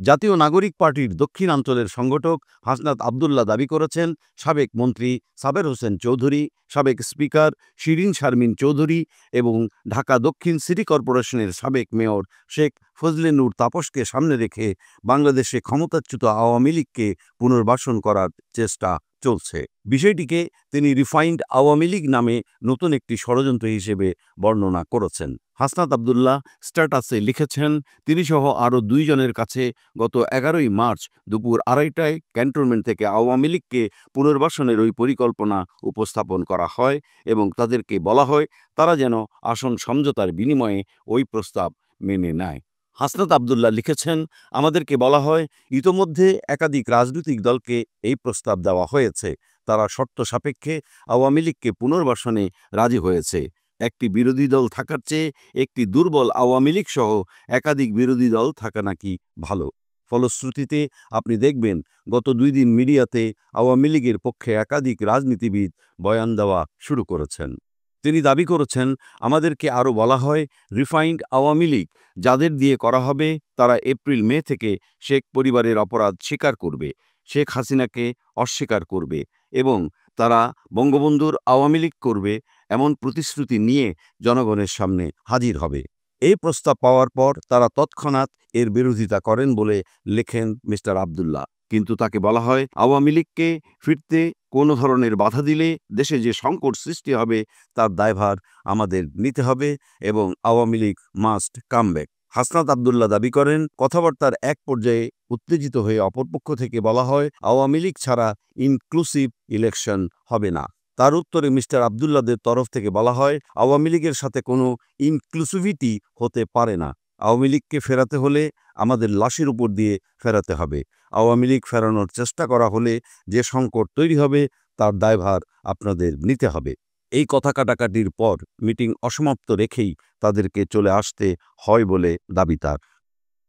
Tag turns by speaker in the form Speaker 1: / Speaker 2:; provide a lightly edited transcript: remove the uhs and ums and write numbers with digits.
Speaker 1: জাতীয় নাগরিক পার্টির দক্ষিণাঞ্চলের সংগঠক হাসনাত আবদুল্লাহ দাবি করেছেন, সাবেক মন্ত্রী সাবের হোসেন চৌধুরী, সাবেক স্পিকার শিরিন শারমিন চৌধুরী এবং ঢাকা দক্ষিণ সিটি কর্পোরেশনের সাবেক মেয়র শেখ ফজলে নূর তাপসকে সামনে রেখে বাংলাদেশে ক্ষমতাচ্যুত আওয়ামী লীগকে পুনর্বাসন করার চেষ্টা চলছে। বিষয়টিকে তিনি রিফাইন্ড আওয়ামী লীগ নামে নতুন একটি ষড়যন্ত্র হিসেবে বর্ণনা করেছেন। হাসনাত আবদুল্লাহ স্ট্যাটাসে লিখেছেন, তিনি সহ আরও 2 জনের কাছে গত 11ই মার্চ দুপুর 2:30টায় ক্যান্টনমেন্ট থেকে আওয়ামী লীগকে পুনর্বাসনের ওই পরিকল্পনা উপস্থাপন করা হয় এবং তাদেরকে বলা হয় তারা যেন আসন সমঝোতার বিনিময়ে ওই প্রস্তাব মেনে নেয়। হাসনাত আবদুল্লাহ লিখেছেন, আমাদেরকে বলা হয় ইতোমধ্যে একাধিক রাজনৈতিক দলকে এই প্রস্তাব দেওয়া হয়েছে। তারা শর্ত সাপেক্ষে আওয়ামী লীগকে পুনর্বাসনে রাজি হয়েছে। একটি বিরোধী দল থাকার চেয়ে একটি দুর্বল আওয়ামী লীগ সহ একাধিক বিরোধী দল থাকা নাকি ভালো। ফলশ্রুতিতে আপনি দেখবেন গত 2 দিন মিডিয়াতে আওয়ামী লীগের পক্ষে একাধিক রাজনীতিবিদ বয়ান দেওয়া শুরু করেছেন। তিনি দাবি করেছেন, আমাদেরকে আরও বলা হয় রিফাইন্ড আওয়ামী লীগ যাদের দিয়ে করা হবে তারা এপ্রিল-মে থেকে শেখ পরিবারের অপরাধ স্বীকার করবে, শেখ হাসিনাকে অস্বীকার করবে এবং তারা বঙ্গবন্ধুর আওয়ামী লীগ করবে এমন প্রতিশ্রুতি নিয়ে জনগণের সামনে হাজির হবে। এই প্রস্তাব পাওয়ার পর তারা তৎক্ষণাৎ এর বিরোধিতা করেন বলে লেখেন মিস্টার আবদুল্লাহ। কিন্তু তাকে বলা হয় আওয়ামী লীগকে ফিরতে কোনো ধরনের বাধা দিলে দেশে যে সংকট সৃষ্টি হবে তার দায়ভার আমাদের নিতে হবে এবং Awami League must come back. Hasnat Abdullah দাবি করেন, কথাবার্তার এক পর্যায়ে উত্তেজিত হয়ে অপরপক্ষ থেকে বলা হয় আওয়ামী লীগ ছাড়া ইনক্লুসিভ ইলেকশন হবে না। তার উত্তরে মিস্টার আবদুল্লাহদের তরফ থেকে বলা হয় আওয়ামী লীগের সাথে কোনো ইনক্লুসিভিটি হতে পারে না। আওয়ামী লীগকে ফেরাতে হলে আমাদের লাশের উপর দিয়ে ফেরাতে হবে। আওয়ামী লীগ ফেরানোর চেষ্টা করা হলে যে সংকট তৈরি হবে তার দায়ভার আপনাদের নিতে হবে। এই কথা কাটাকাটির পর মিটিং অসমাপ্ত রেখেই তাদেরকে চলে আসতে হয় বলে দাবি তার।